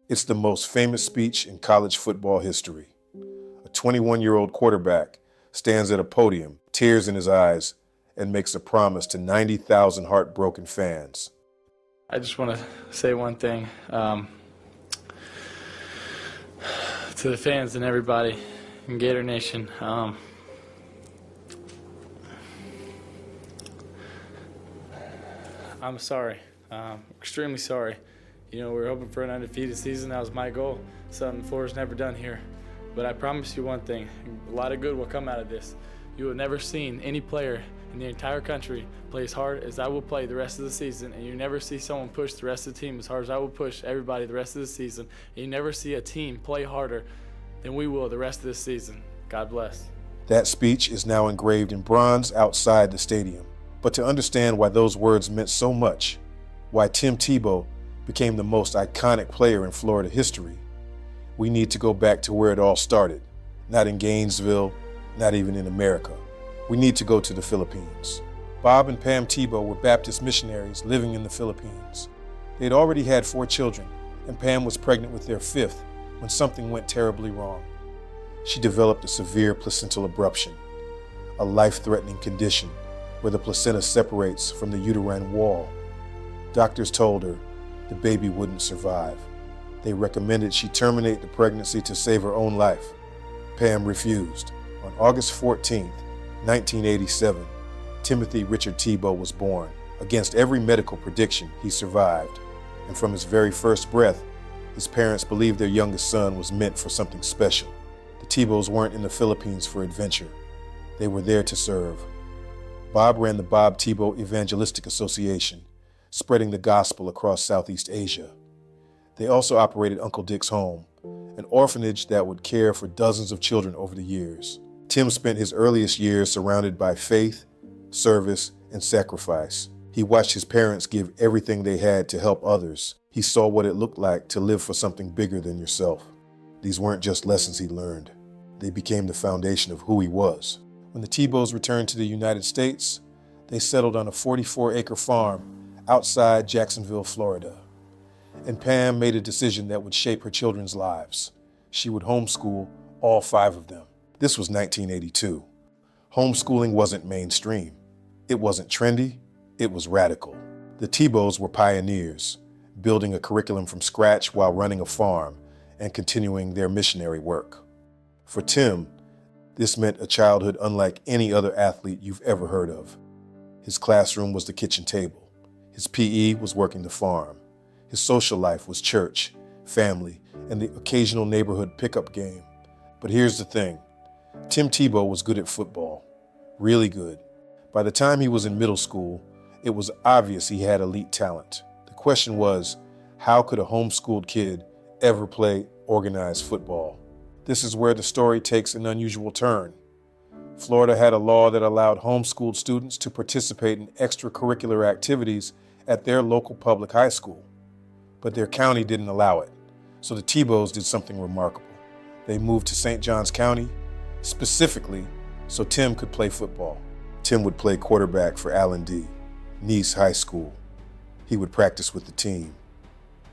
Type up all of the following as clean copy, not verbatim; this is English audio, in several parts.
It's the most famous speech in college football history. A 21-year-old quarterback stands at a podium, tears in his eyes, and makes a promise to 90,000 heartbroken fans. I just want to say one thing to the fans and everybody in Gator Nation. I'm sorry. Extremely sorry. You know, we were hoping for an undefeated season. That was my goal. Something Florida's never done here. But I promise you one thing. A lot of good will come out of this. You have never seen any player in the entire country play as hard as I will play the rest of the season, and you never see someone push the rest of the team as hard as I will push everybody the rest of the season, and you never see a team play harder than we will the rest of this season. God bless. That speech is now engraved in bronze outside the stadium. But to understand why those words meant so much, why Tim Tebow became the most iconic player in Florida history, we need to go back to where it all started. Not in Gainesville, not even in America. We need to go to the Philippines. Bob and Pam Tebow were Baptist missionaries living in the Philippines. They'd already had 4 children, and Pam was pregnant with their 5th when something went terribly wrong. She developed a severe placental abruption, a life-threatening condition where the placenta separates from the uterine wall. Doctors told her the baby wouldn't survive. They recommended she terminate the pregnancy to save her own life. Pam refused. On August 14, 1987, Timothy Richard Tebow was born. Against every medical prediction, he survived. And from his very first breath, his parents believed their youngest son was meant for something special. The Tebows weren't in the Philippines for adventure. They were there to serve. Bob ran the Bob Tebow Evangelistic Association, spreading the gospel across Southeast Asia. They also operated Uncle Dick's Home, an orphanage that would care for dozens of children over the years. Tim spent his earliest years surrounded by faith, service, and sacrifice. He watched his parents give everything they had to help others. He saw what it looked like to live for something bigger than yourself. These weren't just lessons he learned. They became the foundation of who he was. When the Tebows returned to the United States, they settled on a 44-acre farm outside Jacksonville, Florida. And Pam made a decision that would shape her children's lives. She would homeschool all 5 of them. This was 1982. Homeschooling wasn't mainstream. It wasn't trendy. It was radical. The Tebows were pioneers, building a curriculum from scratch while running a farm and continuing their missionary work. For Tim, this meant a childhood unlike any other athlete you've ever heard of. His classroom was the kitchen table. His PE was working the farm. His social life was church, family, and the occasional neighborhood pickup game. But here's the thing. Tim Tebow was good at football, really good. By the time he was in middle school, it was obvious he had elite talent. The question was, how could a homeschooled kid ever play organized football? This is where the story takes an unusual turn. Florida had a law that allowed homeschooled students to participate in extracurricular activities at their local public high school. But their county didn't allow it. So the Tebows did something remarkable. They moved to St. Johns County, specifically so Tim could play football. Tim would play quarterback for Allen D. Nice High School. He would practice with the team.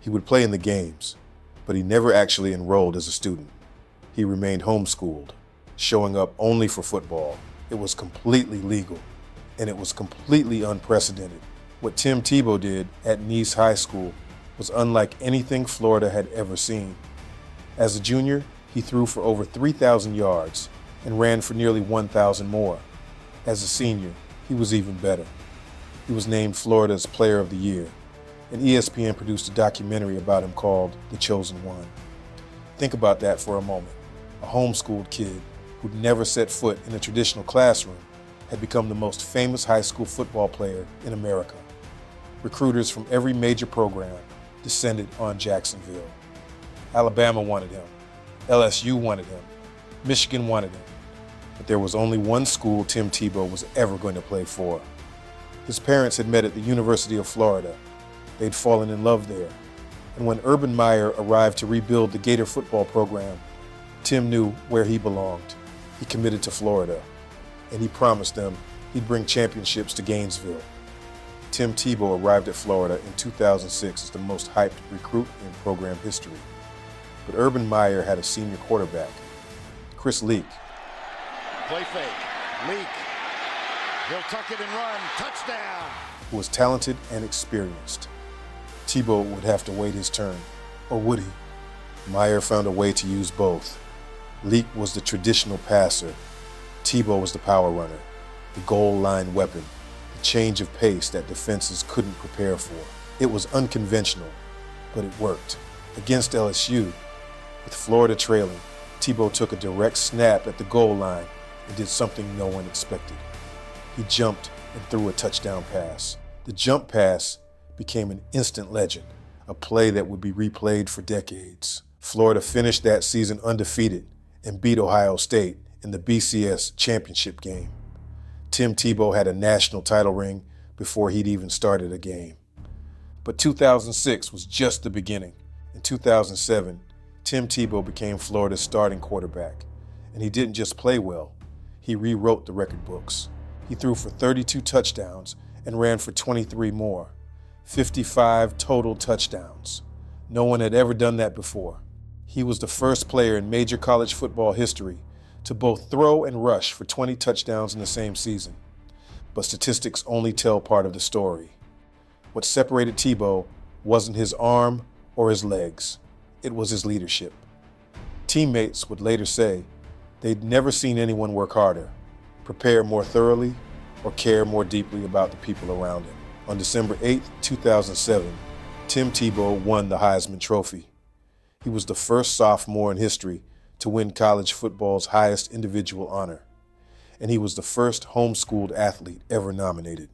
He would play in the games, but he never actually enrolled as a student. He remained homeschooled, showing up only for football. It was completely legal, and it was completely unprecedented. What Tim Tebow did at Nice High School was unlike anything Florida had ever seen. As a junior, he threw for over 3,000 yards and ran for nearly 1,000 more. As a senior, he was even better. He was named Florida's Player of the Year, and ESPN produced a documentary about him called The Chosen One. Think about that for a moment. A homeschooled kid who'd never set foot in a traditional classroom had become the most famous high school football player in America. Recruiters from every major program descended on Jacksonville. Alabama wanted him. LSU wanted him. Michigan wanted him. But there was only one school Tim Tebow was ever going to play for. His parents had met at the University of Florida. They'd fallen in love there. And when Urban Meyer arrived to rebuild the Gator football program, Tim knew where he belonged. He committed to Florida, and he promised them he'd bring championships to Gainesville. Tim Tebow arrived at Florida in 2006 as the most hyped recruit in program history. But Urban Meyer had a senior quarterback, Chris Leak, Play fake. Leak. He'll tuck it and run. Touchdown. who was talented and experienced. Tebow would have to wait his turn, or would he? Meyer found a way to use both. Leak was the traditional passer. Tebow was the power runner, the goal line weapon, the change of pace that defenses couldn't prepare for. It was unconventional, but it worked. Against LSU, with Florida trailing, Tebow took a direct snap at the goal line and did something no one expected. He jumped and threw a touchdown pass. The jump pass became an instant legend, a play that would be replayed for decades. Florida finished that season undefeated and beat Ohio State in the BCS championship game. Tim Tebow had a national title ring before he'd even started a game. But 2006 was just the beginning. In 2007, Tim Tebow became Florida's starting quarterback. And he didn't just play well, he rewrote the record books. He threw for 32 touchdowns and ran for 23 more. 55 total touchdowns. No one had ever done that before. He was the first player in major college football history to both throw and rush for 20 touchdowns in the same season. But statistics only tell part of the story. What separated Tebow wasn't his arm or his legs. It was his leadership. Teammates would later say they'd never seen anyone work harder, prepare more thoroughly, or care more deeply about the people around him. On December 8, 2007, Tim Tebow won the Heisman Trophy. He was the first sophomore in history to win college football's highest individual honor. And he was the first homeschooled athlete ever nominated.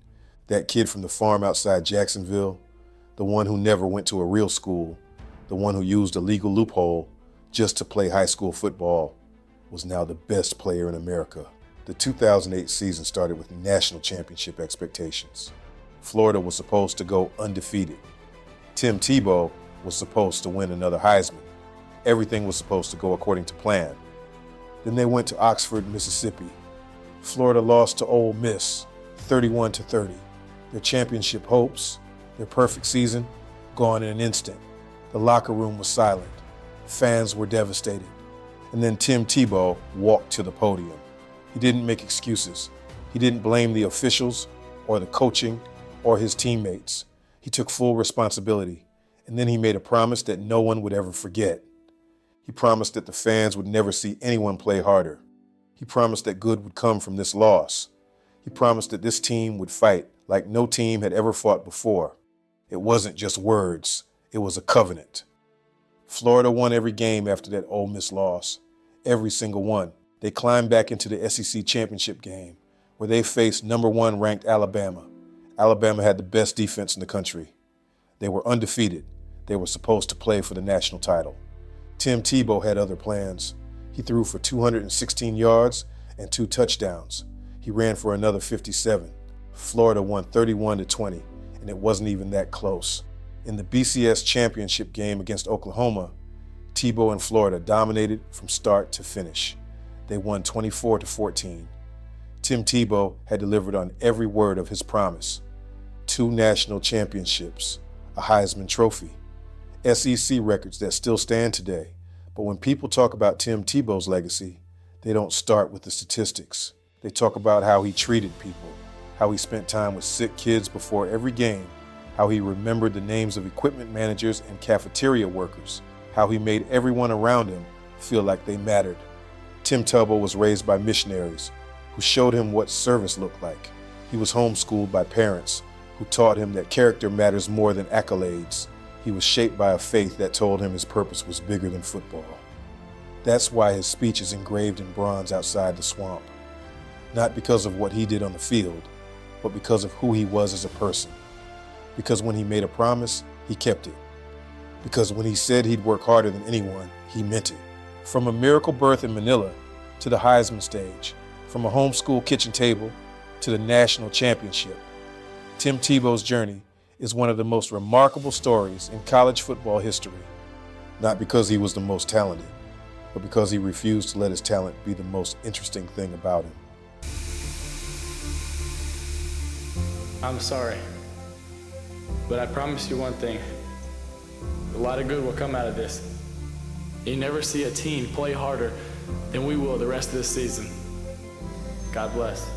That kid from the farm outside Jacksonville, the one who never went to a real school, the one who used a legal loophole just to play high school football, was now the best player in America. The 2008 season started with national championship expectations. Florida was supposed to go undefeated. Tim Tebow was supposed to win another Heisman. Everything was supposed to go according to plan. Then they went to Oxford, Mississippi. Florida lost to Ole Miss, 31-30. Their championship hopes, their perfect season, gone in an instant. The locker room was silent. Fans were devastated. And then Tim Tebow walked to the podium. He didn't make excuses. He didn't blame the officials or the coaching or his teammates. He took full responsibility. And then he made a promise that no one would ever forget. He promised that the fans would never see anyone play harder. He promised that good would come from this loss. He promised that this team would fight like no team had ever fought before. It wasn't just words, it was a covenant. Florida won every game after that Ole Miss loss, every single one. They climbed back into the SEC championship game, where they faced number 1 ranked Alabama. Alabama had the best defense in the country. They were undefeated. They were supposed to play for the national title. Tim Tebow had other plans. He threw for 216 yards and 2 touchdowns. He ran for another 57. Florida won 31-20, and it wasn't even that close. In the BCS championship game against Oklahoma, Tebow and Florida dominated from start to finish. They won 24-14. Tim Tebow had delivered on every word of his promise. 2 national championships, a Heisman Trophy, SEC records that still stand today. But when people talk about Tim Tebow's legacy, they don't start with the statistics. They talk about how he treated people, how he spent time with sick kids before every game, how he remembered the names of equipment managers and cafeteria workers, how he made everyone around him feel like they mattered. Tim Tebow was raised by missionaries who showed him what service looked like. He was homeschooled by parents who taught him that character matters more than accolades. He was shaped by a faith that told him his purpose was bigger than football. That's why his speech is engraved in bronze outside the swamp. Not because of what he did on the field, but because of who he was as a person. Because when he made a promise, he kept it. Because when he said he'd work harder than anyone, he meant it. From a miracle birth in Manila to the Heisman stage, from a homeschool kitchen table to the national championship, Tim Tebow's journey is one of the most remarkable stories in college football history. Not because he was the most talented, but because he refused to let his talent be the most interesting thing about him. I'm sorry, but I promise you one thing. A lot of good will come out of this. You never see a team play harder than we will the rest of this season. God bless.